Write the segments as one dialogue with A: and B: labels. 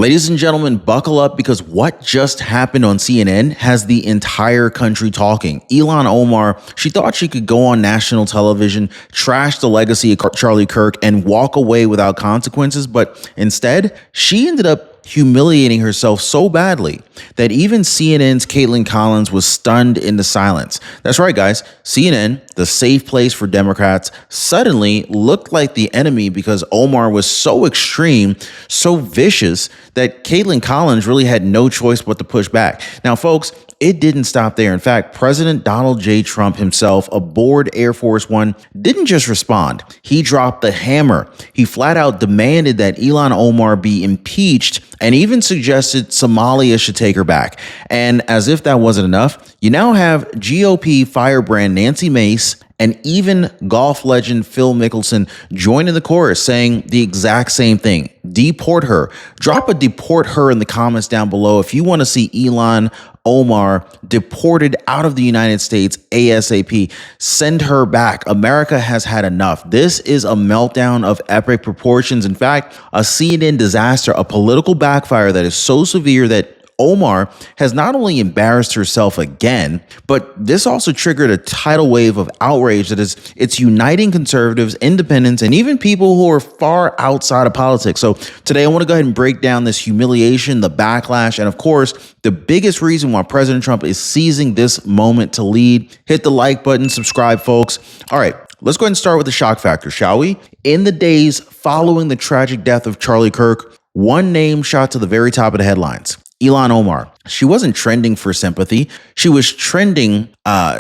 A: Ladies and gentlemen, buckle up because what just happened on CNN has the entire country talking. Ilhan Omar, she thought she could go on national television, trash the legacy of Charlie Kirk, and walk away without consequences, but instead, she ended up humiliating herself so badly that even CNN's Caitlin Collins was stunned into silence. That's right, guys. CNN, the safe place for Democrats, suddenly looked like the enemy because Omar was so extreme, so vicious, that Caitlin Collins really had no choice but to push back. Now, folks, it didn't stop there. In fact, President Donald J. Trump himself aboard Air Force One didn't just respond. He dropped the hammer. He flat out demanded that Ilhan Omar be impeached and even suggested Somalia should take her back. And as if that wasn't enough, you now have GOP firebrand Nancy Mace and even golf legend Phil Mickelson joining the chorus saying the exact same thing. Deport her. Drop a deport her in the comments down below if you want to see Ilhan Omar deported out of the United States ASAP. Send her back. America has had enough. This is a meltdown of epic proportions. In fact, a CNN disaster, a political backfire that is so severe that Omar has not only embarrassed herself again, but this also triggered a tidal wave of outrage that it's uniting conservatives, independents, and even people who are far outside of politics. So today I want to go ahead and break down this humiliation, the backlash, and of course, the biggest reason why President Trump is seizing this moment to lead. Hit the like button, subscribe, folks. All right. Let's go ahead and start with the shock factor, shall we? In the days following the tragic death of Charlie Kirk, one name shot to the very top of the headlines. Ilhan Omar. She wasn't trending for sympathy. She was trending,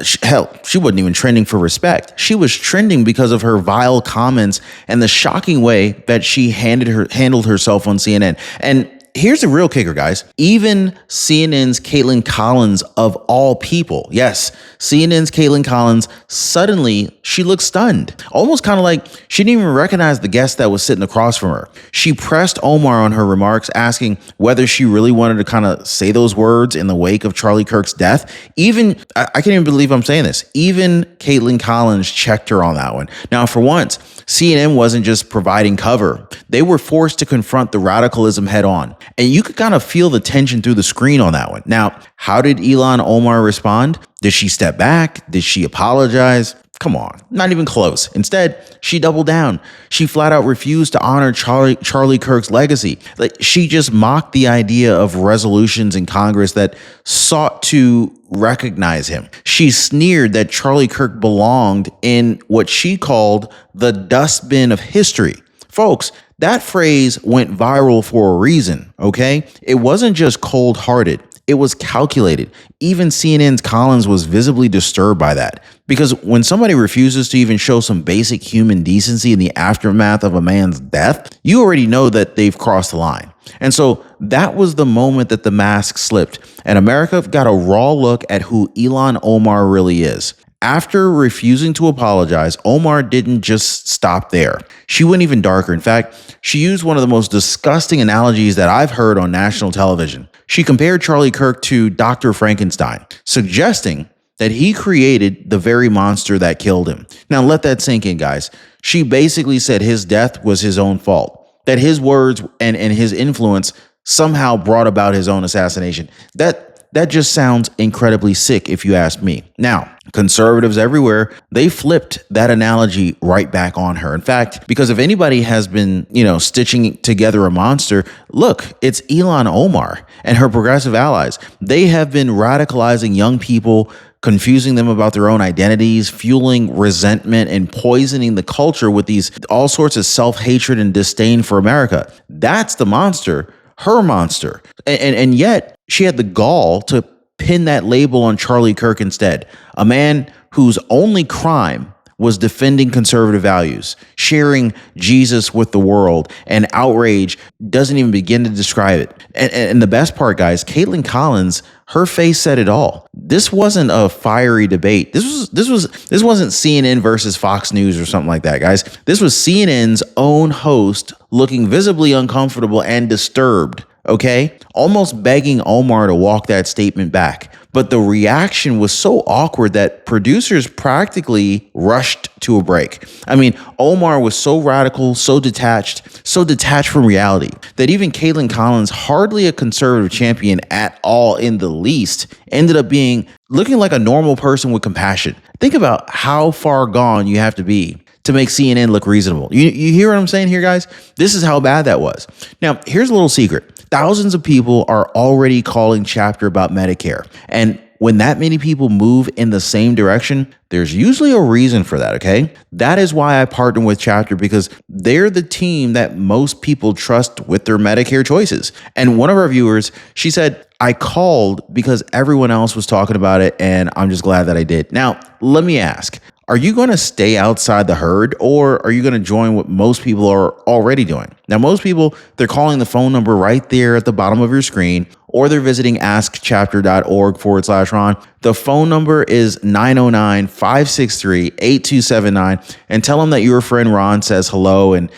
A: she wasn't even trending for respect. She was trending because of her vile comments and the shocking way that she handled herself on CNN. And here's the real kicker, guys. Even CNN's Caitlin Collins, of all people, yes, CNN's Caitlin Collins, suddenly she looked stunned, almost kind of like she didn't even recognize the guest that was sitting across from her. She pressed Omar on her remarks, asking whether she really wanted to kind of say those words in the wake of Charlie Kirk's death. Even, I can't even believe I'm saying this, even Caitlin Collins checked her on that one. Now, for once, CNN wasn't just providing cover. They were forced to confront the radicalism head on. And you could kind of feel the tension through the screen on that one. Now, how did Ilhan Omar respond? Did she step back? Did she apologize? Come on, not even close. Instead, she doubled down. She flat out refused to honor Charlie Kirk's legacy. Like, she just mocked the idea of resolutions in Congress that sought to recognize him. She sneered that Charlie Kirk belonged in what she called the dustbin of history. Folks, that phrase went viral for a reason, okay? It wasn't just cold-hearted. It was calculated. Even CNN's Collins was visibly disturbed by that. Because when somebody refuses to even show some basic human decency in the aftermath of a man's death, you already know that they've crossed the line. And so that was the moment that the mask slipped. And America got a raw look at who Ilhan Omar really is. After refusing to apologize, Omar didn't just stop there. She went even darker. In fact, she used one of the most disgusting analogies that I've heard on national television. She compared Charlie Kirk to Dr. Frankenstein, suggesting that he created the very monster that killed him. Now, let that sink in, guys. She basically said his death was his own fault, that his words and his influence somehow brought about his own assassination. That just sounds incredibly sick if you ask me. Now, conservatives everywhere, they flipped that analogy right back on her. In fact, because if anybody has been, stitching together a monster, look, it's Ilhan Omar and her progressive allies. They have been radicalizing young people, confusing them about their own identities, fueling resentment, and poisoning the culture with these all sorts of self-hatred and disdain for America. That's the monster, her monster. And yet she had the gall to pin that label on Charlie Kirk instead, a man whose only crime was defending conservative values, sharing Jesus with the world, and outrage doesn't even begin to describe it. And the best part, guys, Caitlin Collins, her face said it all. This wasn't a fiery debate. This wasn't CNN versus Fox News or something like that, guys. This was CNN's own host looking visibly uncomfortable and disturbed okay? Almost begging Omar to walk that statement back. But the reaction was so awkward that producers practically rushed to a break. I mean, Omar was so radical, so detached from reality that even Caitlin Collins, hardly a conservative champion at all in the least, ended up looking like a normal person with compassion. Think about how far gone you have to be to make CNN look reasonable. You hear what I'm saying here, guys? This is how bad that was. Now, here's a little secret. Thousands of people are already calling Chapter about Medicare. And when that many people move in the same direction, there's usually a reason for that, okay? That is why I partner with Chapter, because they're the team that most people trust with their Medicare choices. And one of our viewers, she said, I called because everyone else was talking about it, and I'm just glad that I did. Now, let me ask, are you going to stay outside the herd, or are you going to join what most people are already doing? Now, most people, they're calling the phone number right there at the bottom of your screen, or they're visiting askchapter.org/Ron. The phone number is 909-563-8279, and tell them that your friend Ron says hello, and,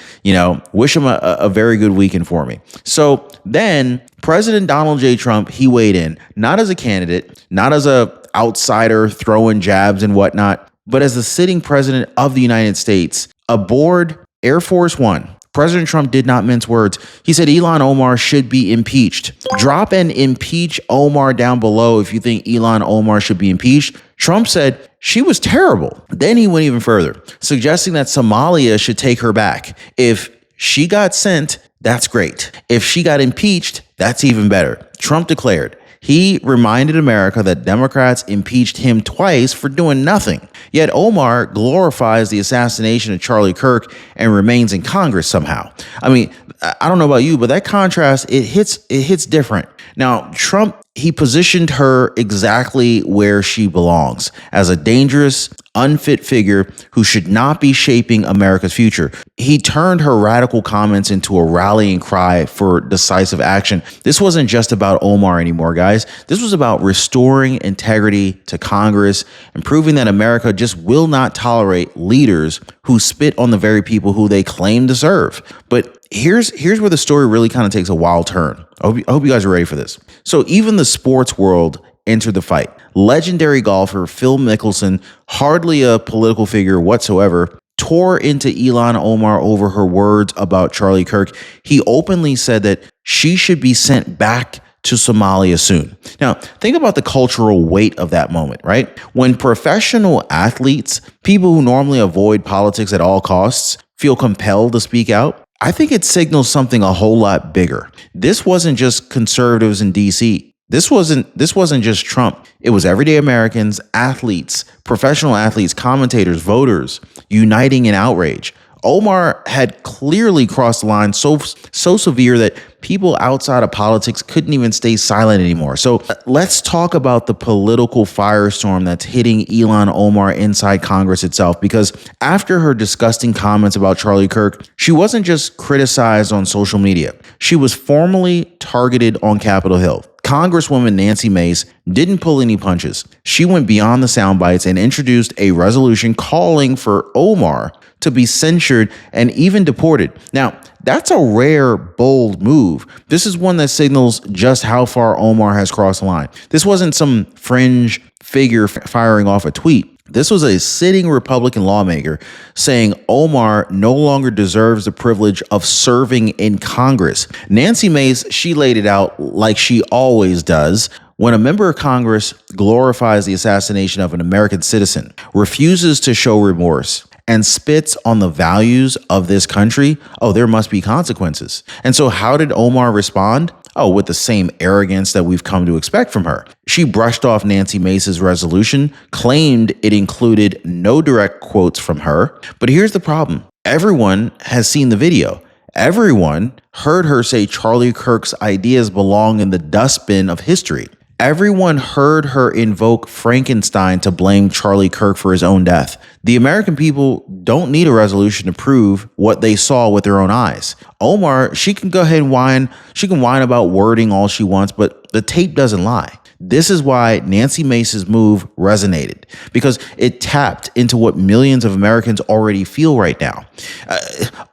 A: wish him a very good weekend for me. So then President Donald J. Trump, he weighed in, not as a candidate, not as a outsider throwing jabs and whatnot, but as the sitting president of the United States. Aboard Air Force One, President Trump did not mince words. He said Ilhan Omar should be impeached. Drop and impeach Omar down below if you think Ilhan Omar should be impeached. Trump said she was terrible. Then he went even further, suggesting that Somalia should take her back. If she got sent, that's great. If she got impeached, that's even better. Trump declared, he reminded America that Democrats impeached him twice for doing nothing. Yet Omar glorifies the assassination of Charlie Kirk and remains in Congress somehow. I mean, I don't know about you, but that contrast, it hits different. Now, Trump, he positioned her exactly where she belongs, as a dangerous, unfit figure who should not be shaping America's future. He turned her radical comments into a rallying cry for decisive action. This wasn't just about Omar anymore, guys. This was about restoring integrity to Congress and proving that America just will not tolerate leaders who spit on the very people who they claim to serve. But here's where the story really kind of takes a wild turn. I hope you guys are ready for this. So even the sports world entered the fight. Legendary golfer Phil Mickelson, hardly a political figure whatsoever, tore into Ilhan Omar over her words about Charlie Kirk. He openly said that she should be sent back to Somalia soon. Now, think about the cultural weight of that moment, right? When professional athletes, people who normally avoid politics at all costs, feel compelled to speak out, I think it signals something a whole lot bigger. This wasn't just conservatives in DC. This wasn't just Trump. It was everyday Americans, athletes, professional athletes, commentators, voters, uniting in outrage. Omar had clearly crossed the line so severe that people outside of politics couldn't even stay silent anymore. So let's talk about the political firestorm that's hitting Ilhan Omar inside Congress itself, because after her disgusting comments about Charlie Kirk, she wasn't just criticized on social media. She was formally targeted on Capitol Hill. Congresswoman Nancy Mace didn't pull any punches. She went beyond the sound bites and introduced a resolution calling for Omar to be censured and even deported. Now, that's a rare, bold move. This is one that signals just how far Omar has crossed the line. This wasn't some fringe figure firing off a tweet. This was a sitting Republican lawmaker saying Omar no longer deserves the privilege of serving in Congress. Nancy Mace, she laid it out like she always does. When a member of Congress glorifies the assassination of an American citizen, refuses to show remorse, and spits on the values of this country, there must be consequences. And so how did Omar respond? With the same arrogance that we've come to expect from her. She brushed off Nancy Mace's resolution, claimed it included no direct quotes from her. But here's the problem. Everyone has seen the video. Everyone heard her say Charlie Kirk's ideas belong in the dustbin of history. Everyone heard her invoke Frankenstein to blame Charlie Kirk for his own death. The American people don't need a resolution to prove what they saw with their own eyes. Omar, she can go ahead and whine. She can whine about wording all she wants, but the tape doesn't lie. This is why Nancy Mace's move resonated, because it tapped into what millions of Americans already feel right now.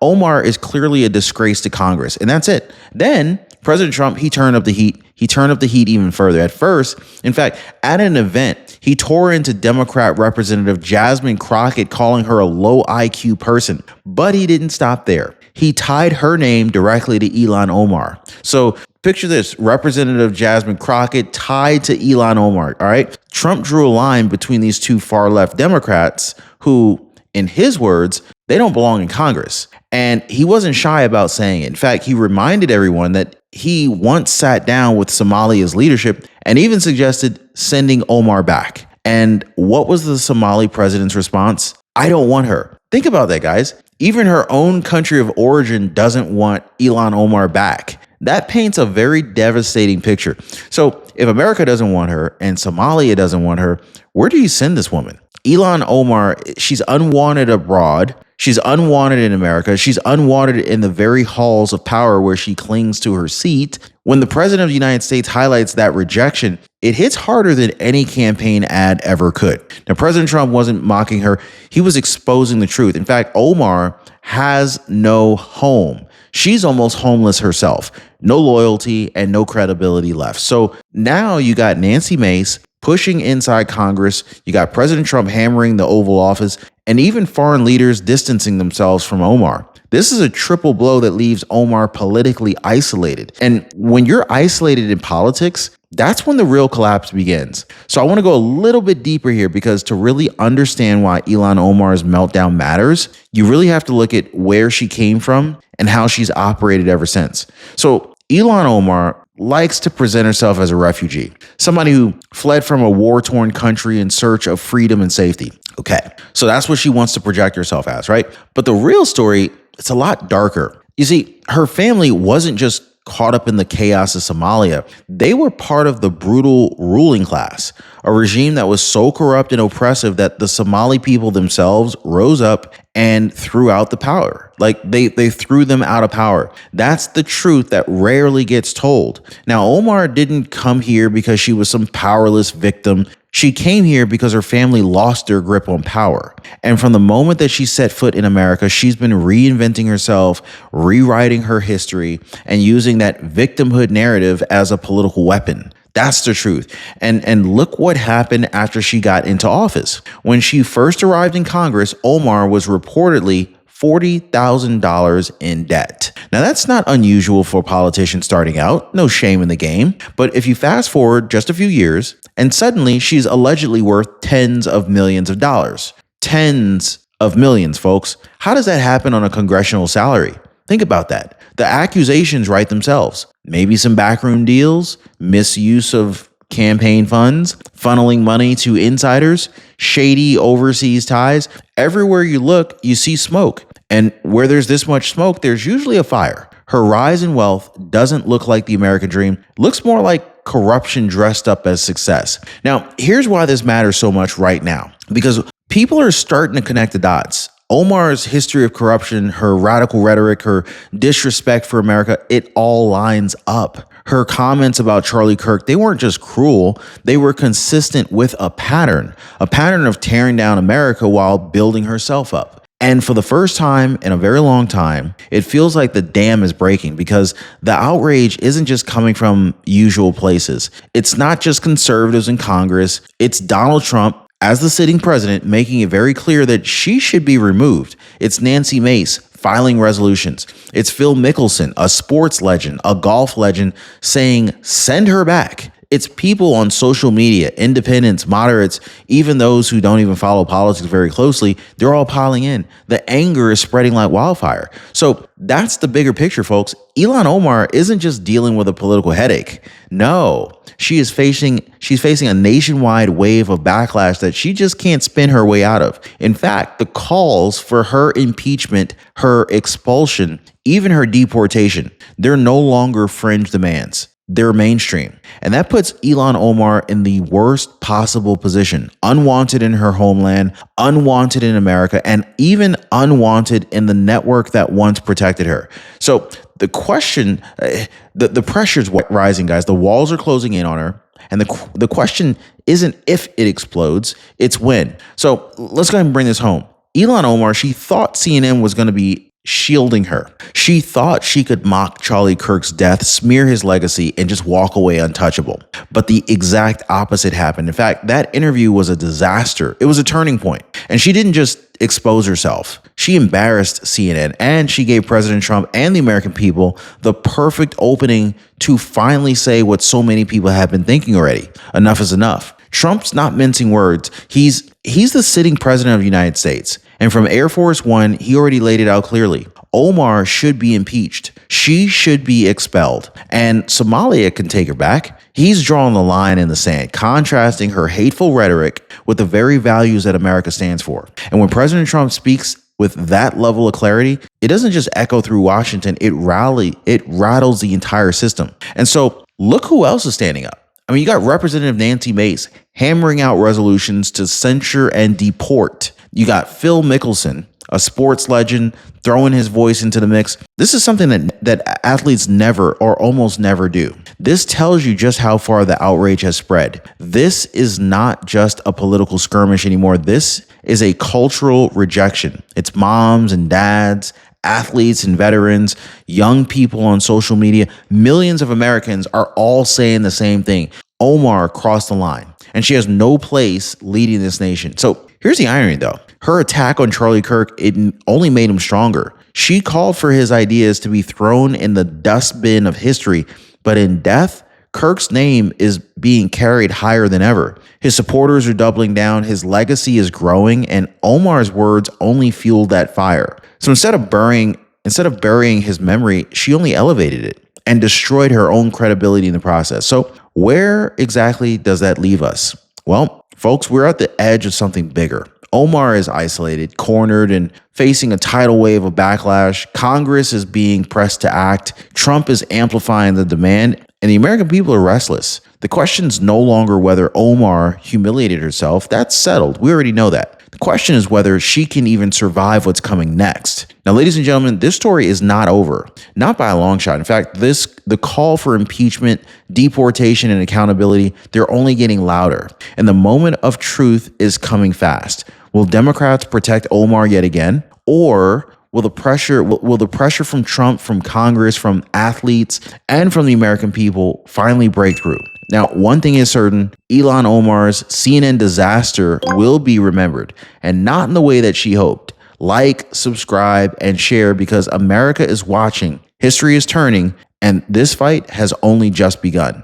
A: Omar is clearly a disgrace to Congress, and that's it. Then President Trump, he turned up the heat. He turned up the heat even further. At first, in fact, at an event, he tore into Democrat Representative Jasmine Crockett, calling her a low IQ person. But he didn't stop there. He tied her name directly to Ilhan Omar. So picture this, Representative Jasmine Crockett tied to Ilhan Omar, all right? Trump drew a line between these two far-left Democrats who, in his words, they don't belong in Congress. And he wasn't shy about saying it. In fact, he reminded everyone that he once sat down with Somalia's leadership and even suggested sending Omar back. And what was the Somali president's response? I don't want her. Think about that, guys. Even her own country of origin doesn't want Ilhan Omar back. That paints a very devastating picture. So if America doesn't want her and Somalia doesn't want her, where do you send this woman? Ilhan Omar, she's unwanted abroad. She's unwanted in America. She's unwanted in the very halls of power where she clings to her seat. When the president of the United States highlights that rejection, it hits harder than any campaign ad ever could. Now, President Trump wasn't mocking her. He was exposing the truth. In fact, Omar has no home. She's almost homeless herself. No loyalty and no credibility left. So now you got Nancy Mace pushing inside Congress. You got President Trump hammering the Oval Office, and even foreign leaders distancing themselves from Omar. This is a triple blow that leaves Omar politically isolated. And when you're isolated in politics, that's when the real collapse begins. So I want to go a little bit deeper here, because to really understand why Ilhan Omar's meltdown matters, you really have to look at where she came from and how she's operated ever since. So Ilhan Omar likes to present herself as a refugee, somebody who fled from a war-torn country in search of freedom and safety. Okay, so that's what she wants to project herself as, right? But the real story, it's a lot darker. You see, her family wasn't just caught up in the chaos of Somalia. They were part of the brutal ruling class, a regime that was so corrupt and oppressive that the Somali people themselves rose up and threw out the power. Like they threw them out of power. That's the truth that rarely gets told. Now, Omar didn't come here because she was some powerless victim. She came here because her family lost their grip on power. And from the moment that she set foot in America, she's been reinventing herself, rewriting her history, and using that victimhood narrative as a political weapon. That's the truth. And look what happened after she got into office. When she first arrived in Congress, Omar was reportedly $40,000 in debt. Now, that's not unusual for politicians starting out. No shame in the game. But if you fast forward just a few years, and suddenly she's allegedly worth tens of millions of dollars. Tens of millions, folks. How does that happen on a congressional salary? Think about that. The accusations write themselves. Maybe some backroom deals, misuse of campaign funds, funneling money to insiders, shady overseas ties. Everywhere you look, you see smoke. And where there's this much smoke, there's usually a fire. Her rise in wealth doesn't look like the American dream. It looks more like corruption dressed up as success. Now, here's why this matters so much right now. Because people are starting to connect the dots. Omar's history of corruption, her radical rhetoric, her disrespect for America, it all lines up. Her comments about Charlie Kirk, they weren't just cruel, they were consistent with a pattern of tearing down America while building herself up. And for the first time in a very long time, it feels like the dam is breaking, because the outrage isn't just coming from usual places. It's not just conservatives in Congress, it's Donald Trump as the sitting president making it very clear that she should be removed. It's Nancy Mace filing resolutions. It's Phil Mickelson, a sports legend, a golf legend, saying, send her back. It's people on social media, independents, moderates, even those who don't even follow politics very closely, they're all piling in. The anger is spreading like wildfire. So that's the bigger picture, folks. Ilhan Omar isn't just dealing with a political headache. No, she's facing a nationwide wave of backlash that she just can't spin her way out of. In fact, the calls for her impeachment, her expulsion, even her deportation, they're no longer fringe demands. They're mainstream. And that puts Ilhan Omar in the worst possible position. Unwanted in her homeland, unwanted in America, and even unwanted in the network that once protected her. So the question, the pressure's rising, guys. The walls are closing in on her. And the question isn't if it explodes, it's when. So let's go ahead and bring this home. Ilhan Omar, she thought CNN was going to be shielding her. She thought she could mock Charlie Kirk's death, smear his legacy, and just walk away untouchable. But the exact opposite happened. In fact, that interview was a disaster. It was a turning point. And she didn't just expose herself. She embarrassed CNN, and she gave President Trump and the American people the perfect opening to finally say what so many people have been thinking already. Enough is enough. Trump's not mincing words. He's the sitting president of the United States. And from Air Force One, he already laid it out clearly. Omar should be impeached. She should be expelled. And Somalia can take her back. He's drawing the line in the sand, contrasting her hateful rhetoric with the very values that America stands for. And when President Trump speaks with that level of clarity, it doesn't just echo through Washington, it rattles the entire system. And so look who else is standing up. I mean, you got Representative Nancy Mace hammering out resolutions to censure and deport. You got Phil Mickelson, a sports legend, throwing his voice into the mix. This is something that athletes never or almost never do. This tells you just how far the outrage has spread. This is not just a political skirmish anymore. This is a cultural rejection. It's moms and dads, athletes and veterans, young people on social media. Millions of Americans are all saying the same thing. Omar crossed the line, and she has no place leading this nation. So here's the irony, though. Her attack on Charlie Kirk, it only made him stronger. She called for his ideas to be thrown in the dustbin of history, but in death, Kirk's name is being carried higher than ever. His supporters are doubling down, his legacy is growing, and Omar's words only fueled that fire. So instead of burying his memory, she only elevated it and destroyed her own credibility in the process. So where exactly does that leave us? Well, folks, we're at the edge of something bigger. Omar is isolated, cornered, and facing a tidal wave of backlash. Congress is being pressed to act. Trump is amplifying the demand, and the American people are restless. The question is no longer whether Omar humiliated herself. That's settled. We already know that. The question is whether she can even survive what's coming next. Now, ladies and gentlemen, this story is not over, not by a long shot. In fact, the call for impeachment, deportation, and accountability, they're only getting louder. And the moment of truth is coming fast. Will Democrats protect Omar yet again? Or will the pressure from Trump, from Congress, from athletes, and from the American people finally break through? Now, one thing is certain, Ilhan Omar's CNN disaster will be remembered, and not in the way that she hoped. Like, subscribe, and share, because America is watching. History is turning, and this fight has only just begun.